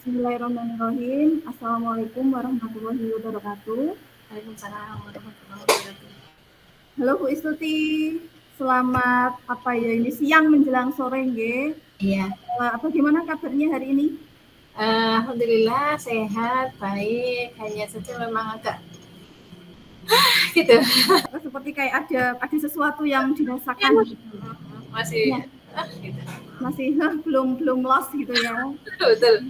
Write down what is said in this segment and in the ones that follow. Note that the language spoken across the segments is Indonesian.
Bismillahirrahmanirrahim. Assalamualaikum warahmatullahi wabarakatuh. Waalaikumsalam warahmatullahi wabarakatuh. Halo Bu Istuti, selamat ini siang menjelang sore nggih. Iya. Bagaimana kabarnya hari ini? Alhamdulillah sehat, baik. Hanya saja memang agak gitu. Seperti kayak ada sesuatu yang dirasakan. Masih gitu. Masih belum lost gitu ya. Betul.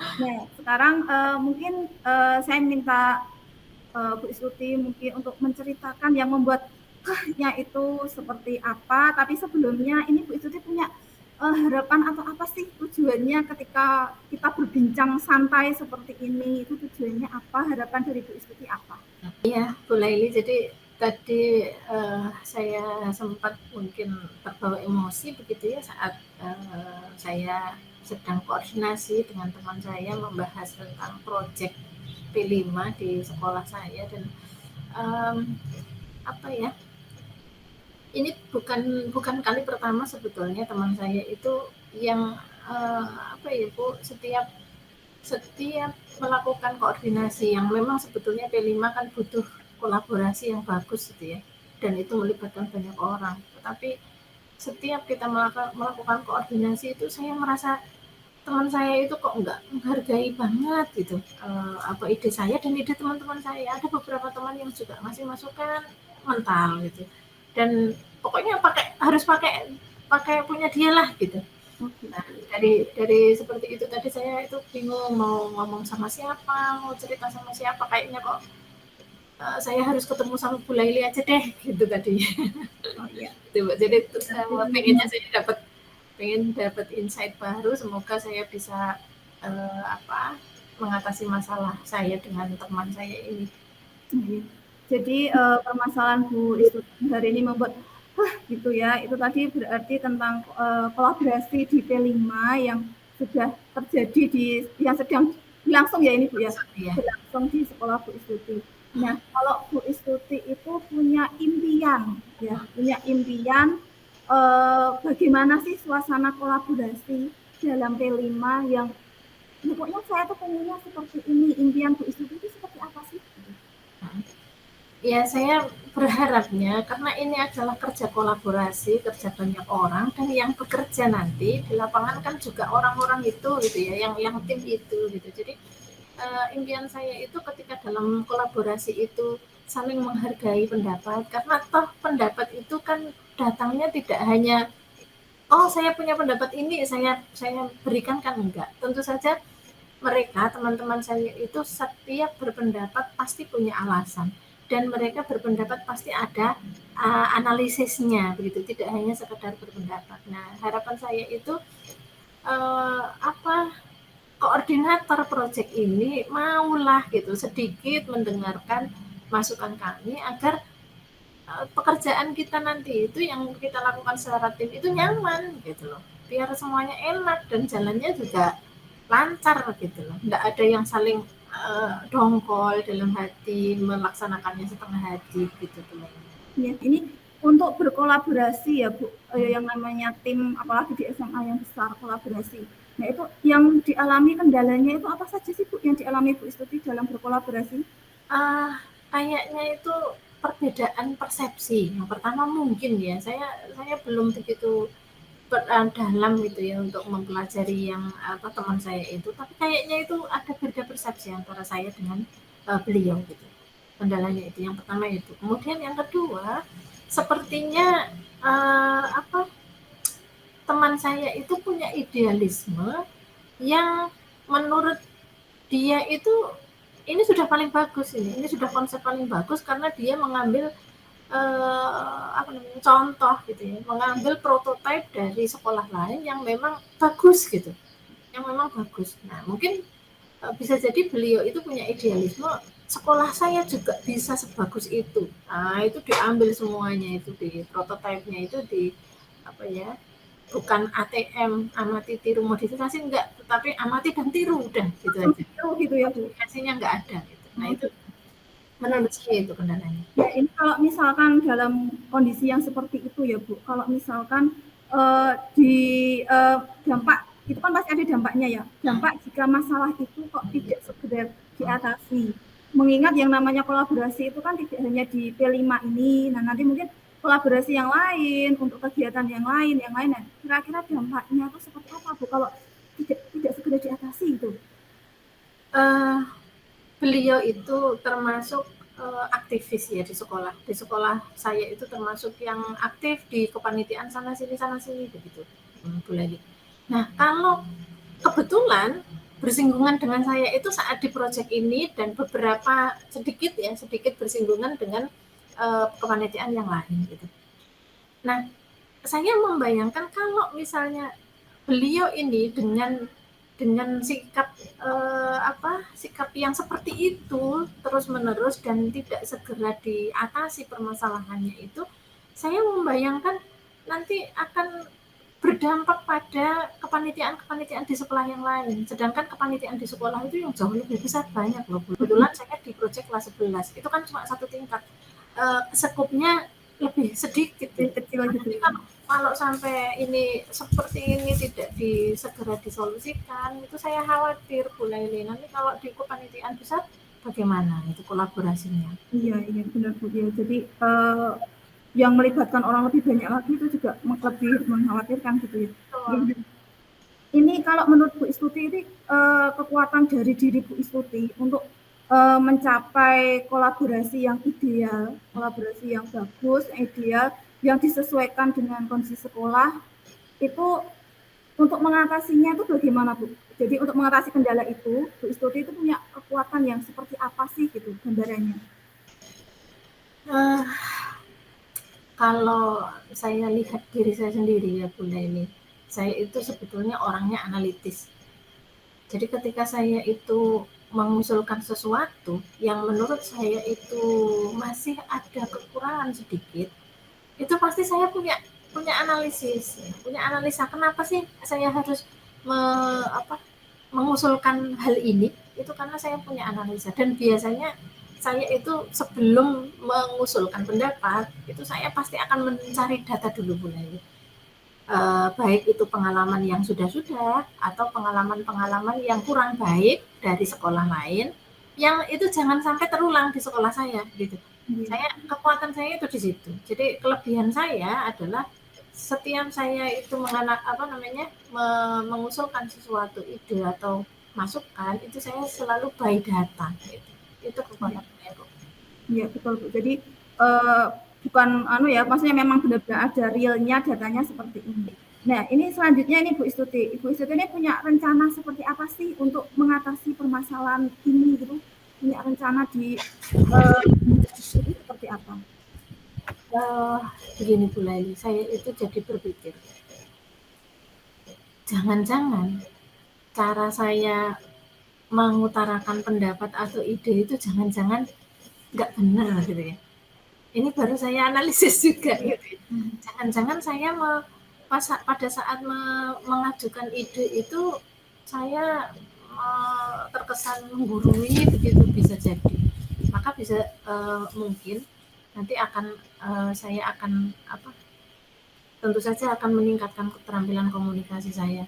Nah, sekarang mungkin saya minta Bu Istuti mungkin untuk menceritakan yang membuatnya itu seperti apa. Tapi sebelumnya ini Bu Istuti punya harapan atau apa sih tujuannya ketika kita berbincang santai seperti ini? Itu tujuannya apa? Harapan dari Bu Istuti apa? Iya, Bu Laili. Jadi tadi saya sempat mungkin terbawa emosi begitu ya saat saya sedang koordinasi dengan teman saya membahas tentang proyek P5 di sekolah saya dan apa ya, ini bukan kali pertama sebetulnya teman saya itu yang apa ya Bu, setiap melakukan koordinasi yang memang sebetulnya P5 kan butuh kolaborasi yang bagus gitu ya, dan itu melibatkan banyak orang. Tetapi setiap kita melakukan koordinasi itu saya merasa teman saya itu kok nggak menghargai banget gitu apa ide saya dan ide teman-teman saya. Ada beberapa teman yang juga ngasih masukan mental gitu, dan pokoknya harus pakai punya dia lah gitu. Nah, dari seperti itu tadi saya itu bingung mau ngomong sama siapa, mau cerita sama siapa, kayaknya kok saya harus ketemu sama Bu Laili aja deh gitu tadi. Oh iya. Jadi pengennya saya pengen dapat insight baru, semoga saya bisa mengatasi masalah saya dengan teman saya ini. Jadi permasalahan Bu Istuti hari ini membuat gitu ya. Itu tadi berarti tentang kolaborasi di P5 yang sudah terjadi yang sedang berlangsung ya ini Bu ya. Berlangsung di sekolah Bu Istuti. Nah, kalau Bu Istuti itu punya impian bagaimana sih suasana kolaborasi dalam P5 yang pokoknya saya tuh pengennya seperti ini. Impian Bu Istuti itu seperti apa sih? Ya, saya berharapnya karena ini adalah kerja kolaborasi, kerja banyak orang, dan yang bekerja nanti di lapangan kan juga orang-orang itu gitu ya, yang tim itu gitu. Jadi impian saya itu ketika dalam kolaborasi itu saling menghargai pendapat, karena toh pendapat itu kan datangnya tidak hanya saya punya pendapat ini saya berikan, kan enggak. Tentu saja mereka teman-teman saya itu setiap berpendapat pasti punya alasan, dan mereka berpendapat pasti ada analisisnya begitu, tidak hanya sekedar berpendapat. Nah, harapan saya itu koordinator proyek ini maulah gitu sedikit mendengarkan masukan kami agar pekerjaan kita nanti itu yang kita lakukan secara tim itu nyaman gitu loh, biar semuanya enak dan jalannya juga lancar gitu loh, nggak ada yang saling dongkol dalam hati melaksanakannya setengah hati gitu tuh. Ya, ini untuk berkolaborasi ya Bu, yang namanya tim apalagi di SMA yang besar kolaborasi. Nah itu yang dialami kendalanya itu apa saja sih Bu yang dialami Bu Istuti dalam berkolaborasi? Kayaknya itu perbedaan persepsi. Yang pertama mungkin ya, saya belum begitu dalam gitu ya untuk mempelajari yang teman saya itu, tapi kayaknya itu ada beda persepsi antara saya dengan beliau gitu. Kendalanya itu yang pertama itu. Kemudian yang kedua, sepertinya teman saya itu punya idealisme yang menurut dia itu ini sudah paling bagus, ini sudah konsep paling bagus karena dia mengambil contoh gitu ya, mengambil prototipe dari sekolah lain yang memang bagus gitu, yang memang bagus. Nah, mungkin bisa jadi beliau itu punya idealisme sekolah saya juga bisa sebagus itu. Nah, itu diambil semuanya itu di prototipenya itu di apa ya? Bukan ATM, amati tiru modifikasi enggak, tetapi amati dan tiru udah gitu aja. Gitu ya Bu. Modifikasinya enggak ada gitu. Nah, itu menurut saya itu kendalanya. Ya ini kalau misalkan dalam kondisi yang seperti itu ya Bu, kalau misalkan dampak itu kan pasti ada dampaknya ya. Dampak jika masalah itu kok tidak segera diatasi. Mengingat yang namanya kolaborasi itu kan tidak hanya di P5 ini, nah nanti mungkin kolaborasi yang lain untuk kegiatan yang lain. Nah, kira-kira dampaknya itu seperti apa Bu kalau tidak segera diatasi itu? Beliau itu termasuk aktivis ya di sekolah. Di sekolah saya itu termasuk yang aktif di kepanitiaan sana sini begitu, Bu Leli. Nah, kalau kebetulan bersinggungan dengan saya itu saat di proyek ini dan beberapa sedikit bersinggungan dengan kepanitiaan yang lain gitu. Nah, saya membayangkan kalau misalnya beliau ini dengan sikap yang seperti itu terus menerus dan tidak segera diatasi permasalahannya itu, saya membayangkan nanti akan berdampak pada kepanitiaan di sekolah yang lain. Sedangkan kepanitiaan di sekolah itu yang jauh lebih besar, banyak loh. Kebetulan saya di proyek kelas 11, itu kan cuma satu tingkat. Skupnya lebih sedikit, kecil gitu. Kalau sampai ini seperti ini tidak segera disolusikan, itu saya khawatir Bu Laili. Nanti kalau di kepanitiaan besar bagaimana itu kolaborasinya? Iya benar Bu. Ya, jadi yang melibatkan orang lebih banyak lagi itu juga lebih mengkhawatirkan gitu ya. Ini kalau menurut Bu Istuti ini kekuatan dari diri Bu Istuti untuk mencapai kolaborasi yang ideal, kolaborasi yang bagus, yang ideal, yang disesuaikan dengan kondisi sekolah, itu untuk mengatasinya itu bagaimana Bu? Jadi untuk mengatasi kendala itu, Bu Istuti itu punya kekuatan yang seperti apa sih gitu gambarannya? Kalau saya lihat diri saya sendiri ya Bunda ini, saya itu sebetulnya orangnya analitis. Jadi ketika saya itu mengusulkan sesuatu yang menurut saya itu masih ada kekurangan sedikit, itu pasti saya punya analisa kenapa sih saya harus mengusulkan hal ini, itu karena saya punya analisa. Dan biasanya saya itu sebelum mengusulkan pendapat itu saya pasti akan mencari data dulu mulai baik itu pengalaman yang sudah atau pengalaman yang kurang baik dari sekolah lain yang itu jangan sampai terulang di sekolah saya gitu. Kekuatan saya itu di situ. Jadi kelebihan saya adalah setiap saya itu mengusulkan sesuatu ide atau masukan itu saya selalu by data gitu. Itu kekuatan saya. Iya betul Bu. Jadi bukan maksudnya memang benar-benar ada realnya datanya seperti ini. Nah, ini selanjutnya ini Bu Istuti. Ibu Istuti ini punya rencana seperti apa sih untuk mengatasi permasalahan ini gitu? Punya rencana di seperti apa? Begini Bu Laili, saya itu jadi berpikir, jangan-jangan cara saya mengutarakan pendapat atau ide itu jangan-jangan nggak benar gitu ya. Ini baru saya analisis juga gitu. Jangan-jangan saya pada saat mengajukan ide itu saya terkesan menggurui begitu, bisa jadi. Maka bisa mungkin nanti saya akan tentu saja akan meningkatkan keterampilan komunikasi saya.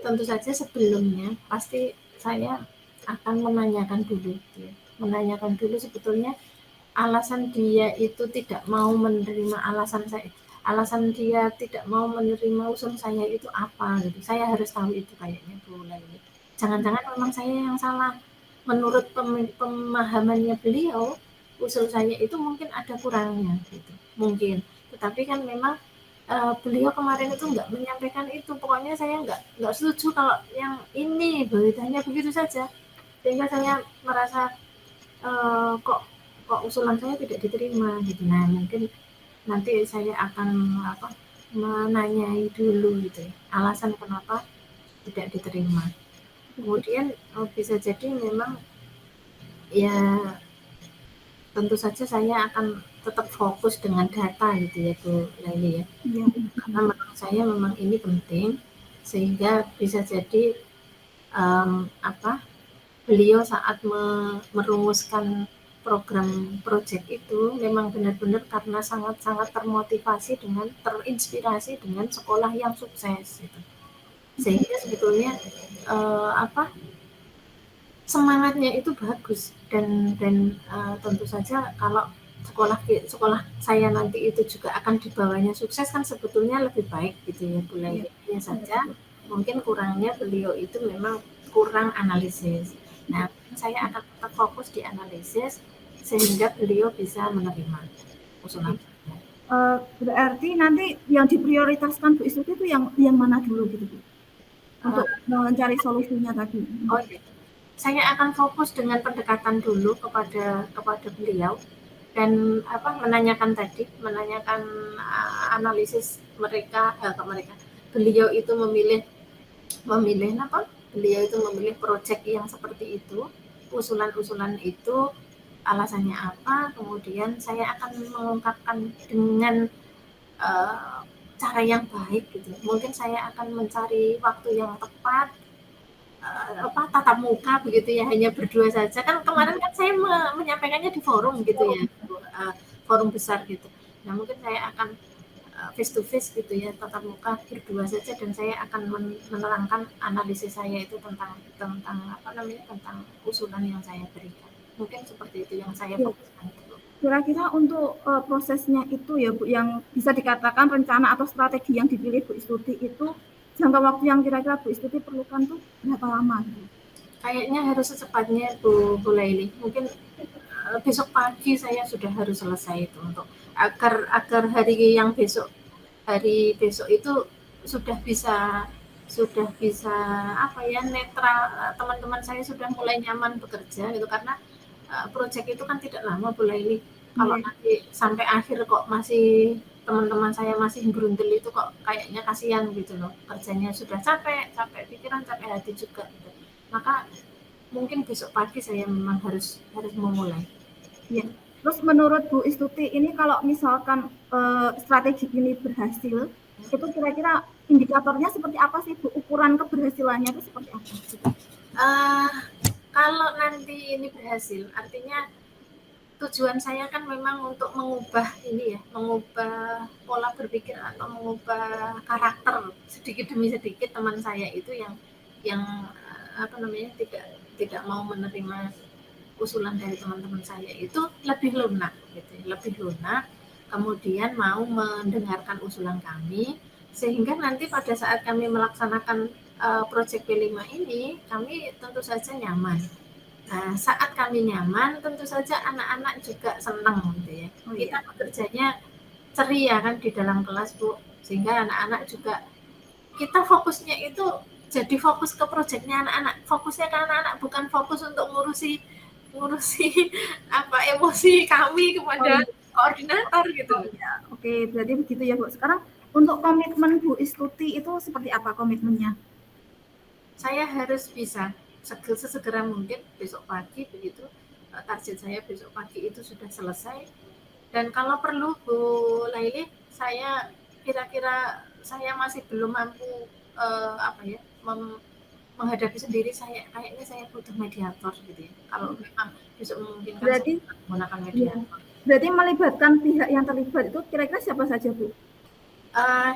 Tentu saja sebelumnya pasti saya akan menanyakan dulu sebetulnya alasan dia itu tidak mau menerima alasan dia tidak mau menerima usul saya itu apa gitu. Saya harus tahu itu kayaknya Bu Laili. Jangan-jangan memang saya yang salah. Menurut pemahamannya beliau, usul saya itu mungkin ada kurangnya gitu. Mungkin. Tetapi kan memang beliau kemarin itu nggak menyampaikan itu. Pokoknya saya nggak setuju kalau yang ini beritanya begitu saja. Sehingga saya merasa kok usulan saya tidak diterima gitu. Nah, mungkin nanti saya akan menanyai dulu gitu ya, alasan kenapa tidak diterima. Kemudian bisa jadi memang ya tentu saja saya akan tetap fokus dengan data gitu ya Bu Laili ya. Karena menurut saya memang ini penting sehingga bisa jadi beliau saat merumuskan program proyek itu memang benar-benar karena sangat-sangat terinspirasi dengan sekolah yang sukses gitu. sehingga sebetulnya apa, semangatnya itu bagus dan tentu saja kalau sekolah saya nanti itu juga akan dibawanya sukses kan sebetulnya lebih baik gitu ya Bu Iya, Laili. Hanya iya, saja betul. mungkin kurangnya beliau itu memang kurang analisis. Nah, saya akan tetap fokus di analisis sehingga beliau bisa menerima Oke. usulan saya. Berarti nanti yang diprioritaskan Bu Istuti itu yang mana dulu gitu Bu? Uh, Untuk mencari solusinya tadi. oh iya. Saya akan fokus dengan pendekatan dulu kepada beliau dan apa menanyakan analisis mereka ke mereka. Beliau itu memilih memilih apa? Beliau itu memilih proyek yang seperti itu, usulan-usulan itu alasannya apa, kemudian saya akan mengungkapkan dengan uh, cara yang baik gitu. Mungkin saya akan mencari waktu yang tepat apa tatap muka begitu ya hanya berdua saja kan kemarin kan saya menyampaikannya di forum gitu ya forum besar gitu. Nah mungkin saya akan face to face gitu ya tatap muka berdua saja dan saya akan menerangkan analisis saya itu tentang apa namanya tentang usulan yang saya berikan. Mungkin seperti itu yang saya Ya. fokuskan dulu. Kira-kira untuk prosesnya itu ya Bu, yang bisa dikatakan rencana atau strategi yang dipilih Bu Istuti itu jangka waktu yang kira-kira Bu Istuti perlukan tuh berapa lama gitu? Kayaknya harus secepatnya Bu Laili. Mungkin besok pagi saya sudah harus selesai itu untuk agar agar hari besok itu sudah bisa apa ya netral teman-teman saya sudah mulai nyaman bekerja gitu karena proyek itu kan tidak lama Bu Laili. Kalau Iya. nanti sampai akhir kok masih teman-teman saya masih berundel itu kok kayaknya kasihan gitu loh kerjanya sudah capek pikiran capek hati juga gitu. Maka mungkin besok pagi saya memang harus harus memulai. Ya. Terus menurut Bu Istuti ini kalau misalkan strategi ini berhasil, itu kira-kira indikatornya seperti apa sih Bu? Ukuran keberhasilannya itu seperti apa? Uh, kalau nanti ini berhasil, artinya tujuan saya kan memang untuk mengubah ini ya, mengubah pola berpikir atau mengubah karakter sedikit demi sedikit teman saya itu yang apa namanya tidak mau menerima usulan dari teman-teman saya itu lebih lunak gitu ya, lebih lunak kemudian mau mendengarkan usulan kami sehingga nanti pada saat kami melaksanakan proyek P5 ini kami tentu saja nyaman. Nah, saat kami nyaman tentu saja anak-anak juga senang gitu ya. Oh Kita iya. bekerjanya ceria kan di dalam kelas Bu sehingga anak-anak juga kita fokusnya itu jadi fokus ke proyeknya anak-anak fokusnya ke anak-anak bukan fokus untuk ngurusi ngurusi apa emosi kami Oh kepada iya. koordinator gitu Oh loh. iya. Oke, berarti begitu ya Bu. Sekarang untuk komitmen Bu Istuti itu seperti apa komitmennya? Saya harus bisa sesegera mungkin besok pagi begitu target saya besok pagi itu sudah selesai dan kalau perlu Bu Laili saya kira-kira saya masih belum mampu apa ya menghadapi sendiri saya kayaknya saya butuh mediator gitu ya kalau memang besok memungkinkan saya Berarti menggunakan ya. mediator. Berarti melibatkan pihak yang terlibat itu kira-kira siapa saja Bu? uh,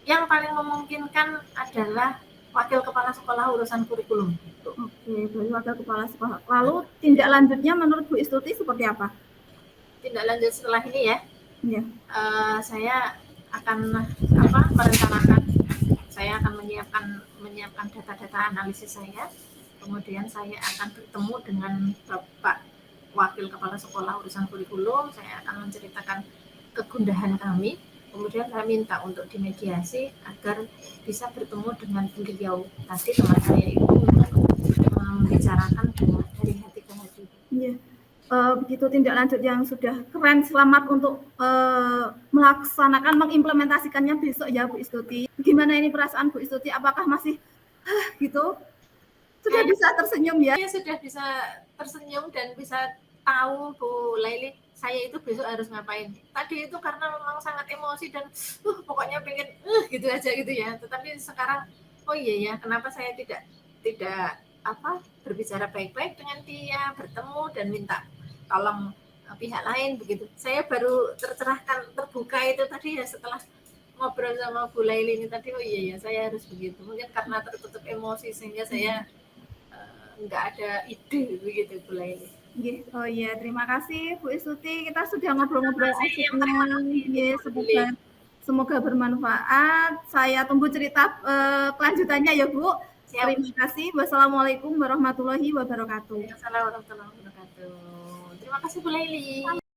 yang paling memungkinkan adalah wakil kepala sekolah urusan kurikulum. Oke, dari wakil kepala sekolah. Lalu tindak lanjutnya menurut Bu Istuti seperti apa? Tindak lanjut setelah ini ya, Ya. saya akan apa merencanakan, saya akan menyiapkan data-data analisis saya, kemudian saya akan bertemu dengan Bapak Wakil Kepala Sekolah urusan kurikulum, saya akan menceritakan kegundahan kami, kemudian saya minta untuk dimediasi agar bisa bertemu dengan beliau tadi teman saya itu untuk membicarakan dari hati ke hati. Iya. Begitu tindak lanjut yang sudah keren, selamat untuk melaksanakan mengimplementasikannya besok ya Bu Istuti. Gimana ini perasaan Bu Istuti? Apakah masih gitu? Sudah bisa tersenyum ya? Saya sudah bisa tersenyum dan bisa tahu Bu Laili saya itu besok harus ngapain. Tadi itu karena memang sangat emosi dan pokoknya pengen gitu aja gitu ya. Tetapi sekarang oh iya ya, kenapa saya tidak tidak apa berbicara baik-baik dengan dia, bertemu dan minta tolong pihak lain begitu. Saya baru tercerahkan terbuka itu tadi ya setelah ngobrol sama Bu Laili ini tadi, oh iya ya saya harus begitu. Mungkin karena tertutup emosi sehingga saya nggak ada ide begitu Bu Laili. Oh iya, terima kasih Bu Istuti. Kita sudah ngobrol-ngobrol asiknya. Semoga semoga bermanfaat. Saya tunggu cerita kelanjutannya ya Bu. Siap. Terima kasih. Wassalamualaikum warahmatullahi wabarakatuh. Assalamualaikum warahmatullahi wabarakatuh. Terima kasih Bu Laili.